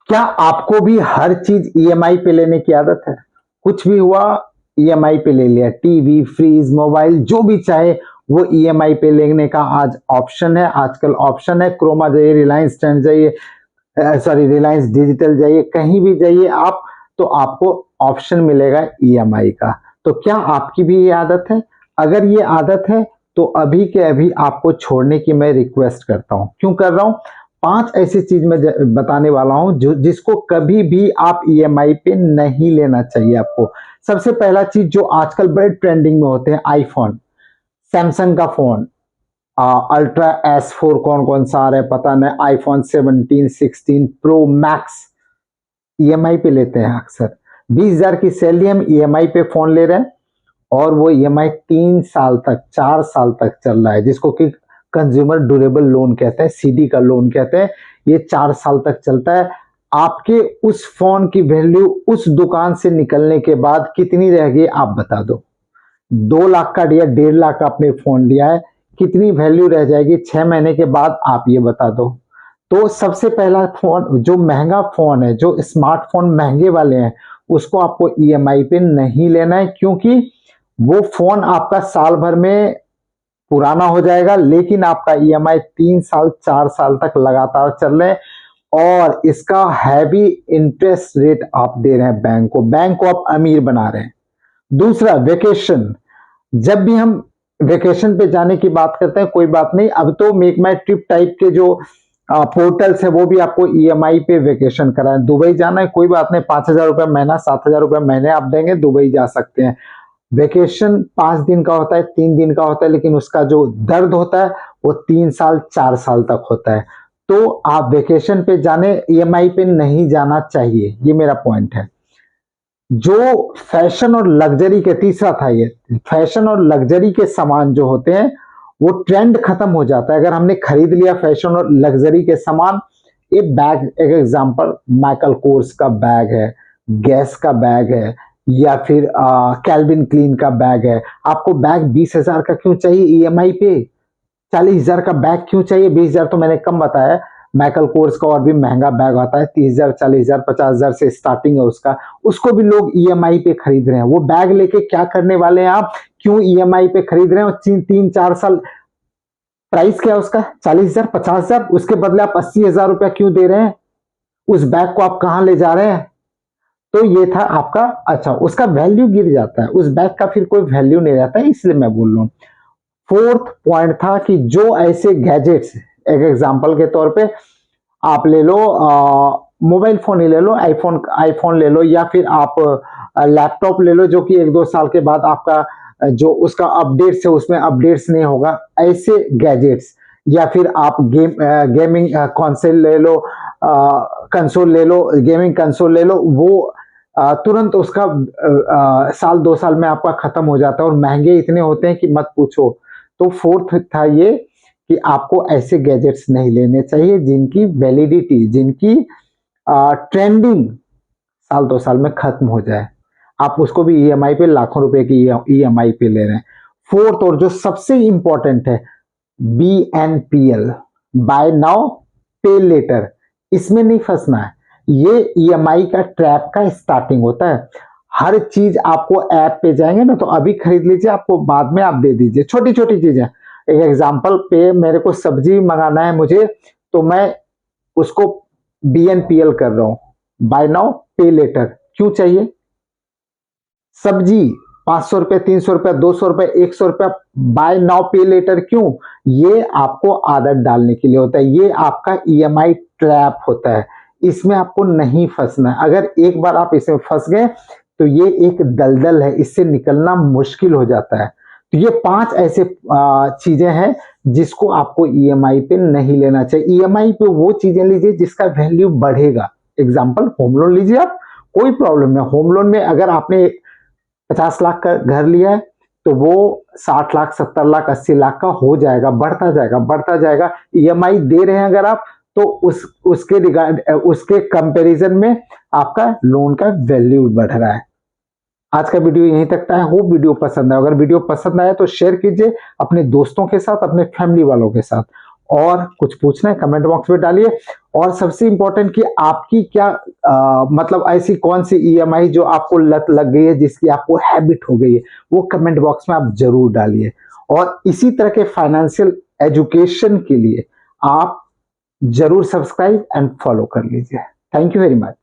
क्या आपको भी हर चीज ईएमआई पे लेने की आदत है? कुछ भी हुआ ईएमआई पे ले लिया, टीवी, फ्रिज, मोबाइल जो भी चाहे वो ईएमआई पे लेने का आज ऑप्शन है। आजकल ऑप्शन है, क्रोमा जाइए, रिलायंस ट्रेंड जाइए, सॉरी रिलायंस डिजिटल जाइए, कहीं भी जाइए आप तो आपको ऑप्शन मिलेगा ईएमआई का। तो क्या आपकी भी ये आदत है? अगर ये आदत है तो अभी के अभी आपको छोड़ने की मैं रिक्वेस्ट करता हूँ। क्यों कर रहा हूँ? 5 ऐसी चीज मैं बताने वाला हूँ जो जिसको कभी भी आप ईएमआई पे नहीं लेना चाहिए आपको। सबसे पहला चीज जो आजकल बड़े ट्रेंडिंग में होते हैं, आईफोन, सैमसंग का फोन, अल्ट्रा S4 कौन कौन सा आ रहा है पता नहीं, आईफोन 17, 16 प्रो मैक्स ईएमआई पे लेते हैं अक्सर। 20,000 की सैलरी हम ईएमआई पे फोन ले रहे हैं और वो ईएमआई 3 साल तक, 4 साल तक चल रहा है, जिसको कि कंज्यूमर ड्यूरेबल लोन कहते हैं, सीडी का लोन कहते हैं। ये 4 साल तक चलता है। आपके उस फोन की वैल्यू उस दुकान से निकलने के बाद कितनी रहेगी आप बता दो। 2 लाख का या 1.5 लाख का आपने फोन लिया है, कितनी वैल्यू रह जाएगी 6 महीने के बाद आप ये बता दो। तो सबसे पहला फोन, जो महंगा फोन है, जो स्मार्टफोन महंगे वाले हैं, उसको आपको ईएमआई पे नहीं लेना है, क्योंकि वो फोन आपका साल भर में पुराना हो जाएगा, लेकिन आपका ईएमआई 3 साल 4 साल तक लगातार चल रहे हैं और इसका हैवी इंटरेस्ट रेट आप दे रहे हैं बैंक को आप अमीर बना रहे हैं। दूसरा, वेकेशन। जब भी हम वेकेशन पे जाने की बात करते हैं, कोई बात नहीं, अब तो मेक माई ट्रिप टाइप के जो पोर्टल्स है वो भी आपको ईएमआई पे वेकेशन कराएं। दुबई जाना है, कोई बात नहीं, 5,000 रुपए महीना, 7,000 रुपए महीने आप देंगे, दुबई जा सकते हैं। वेकेशन 5 दिन का होता है, 3 दिन का होता है, लेकिन उसका जो दर्द होता है वो 3 साल 4 साल तक होता है। तो आप वेकेशन पे जाने ईएमआई पे नहीं जाना चाहिए, ये मेरा पॉइंट है। जो फैशन और लग्जरी के, तीसरा था ये, फैशन और लग्जरी के सामान जो होते हैं वो ट्रेंड खत्म हो जाता है अगर हमने खरीद लिया फैशन और लग्जरी के सामान। एक बैग, एक एग्जांपल, माइकल कोर्स का बैग है, गैस का बैग है, या फिर कैल्विन क्लीन का बैग है। आपको बैग 20,000 का क्यों चाहिए ईएमआई पे? 40,000 का बैग क्यों चाहिए? 20,000 तो मैंने कम बताया। माइकल कोर्स का और भी महंगा बैग आता है, 30,000, 40,000, 50,000 से स्टार्टिंग है उसका। उसको भी लोग ईएमआई पे खरीद रहे हैं। वो बैग लेके क्या करने वाले हैं आप? क्यों ईएमआई पे खरीद रहे हैं? और 3-4 साल प्राइस क्या है उसका? 40,000, 50,000, उसके बदले आप 80,000 रुपया क्यों दे रहे हैं? उस बैग को आप कहां ले जा रहे हैं? तो ये था आपका। अच्छा, उसका वैल्यू गिर जाता है, उस बैग का फिर कोई वैल्यू नहीं रहता है, इसलिए मैं बोल रहा हूं। फोर्थ पॉइंट था कि जो ऐसे गैजेट्स, एक एग्जांपल के तौर पे आप ले लो, मोबाइल फोन ही ले लो, आईफोन आईफोन ले लो, या फिर आप लैपटॉप ले लो, जो कि 1-2 साल के बाद आपका जो उसका अपडेट्स है उसमें अपडेट्स नहीं होगा, ऐसे गैजेट्स। या फिर आप गेमिंग कंसोल ले लो, कंसोल ले लो, गेमिंग कंसोल ले लो, वो तुरंत उसका साल 2 साल में आपका खत्म हो जाता है और महंगे इतने होते हैं कि मत पूछो। तो फोर्थ था ये कि आपको ऐसे गैजेट्स नहीं लेने चाहिए जिनकी वैलिडिटी, जिनकी ट्रेंडिंग साल 2 साल में खत्म हो जाए। आप उसको भी ईएमआई पे, लाखों रुपए की ईएमआई पे ले रहे हैं। फोर्थ और जो सबसे इंपॉर्टेंट है, BNPL, बाय नाउ पे लेटर। इसमें नहीं फंसना है। ये ईएमआई का ट्रैप का स्टार्टिंग होता है। हर चीज आपको ऐप पे जाएंगे ना तो अभी खरीद लीजिए, आपको बाद में आप दे दीजिए, छोटी छोटी चीजें। एक एग्जांपल पे, मेरे को सब्जी मंगाना है मुझे, तो मैं उसको BNPL कर रहा हूं, बाय नाउ पे लेटर। क्यों चाहिए? सब्जी 500 रुपए, 300 रुपए, 200 रुपए, 100 रुपया, बाय नाउ पे लेटर क्यों? ये आपको आदत डालने के लिए होता है। ये आपका ईएमआई ट्रैप होता है, इसमें आपको नहीं फंसना है। अगर एक बार आप इसमें फंस गए तो ये एक दलदल है, इससे निकलना मुश्किल हो जाता है। तो ये 5 ऐसे चीजें हैं जिसको आपको ईएमआई पे नहीं लेना चाहिए। ईएमआई पे वो चीजें लीजिए जिसका वैल्यू बढ़ेगा। एग्जांपल, होम लोन लीजिए आप, कोई प्रॉब्लम नहीं। होम लोन में अगर आपने 50 लाख का घर लिया है तो वो 60 लाख, 70 लाख, 80 लाख का हो जाएगा, बढ़ता जाएगा, बढ़ता जाएगा। ईएमआई दे रहे हैं अगर आप, तो उसके रिगार्ड, उसके कंपैरिजन में आपका लोन का वैल्यू बढ़ रहा है। आज का वीडियो यहीं तक था। होप वीडियो पसंद आया। अगर वीडियो पसंद आया तो शेयर कीजिए अपने दोस्तों के साथ, अपने फैमिली वालों के साथ। और कुछ पूछना है कमेंट बॉक्स में डालिए। और सबसे इंपॉर्टेंट कि आपकी क्या मतलब ऐसी कौन सी ईएमआई जो आपको लत लग गई है, जिसकी आपको हैबिट हो गई है, वो कमेंट बॉक्स में आप जरूर डालिए। और इसी तरह के फाइनेंशियल एजुकेशन के लिए आप जरूर सब्सक्राइब एंड फॉलो कर लीजिए। Thank you very much.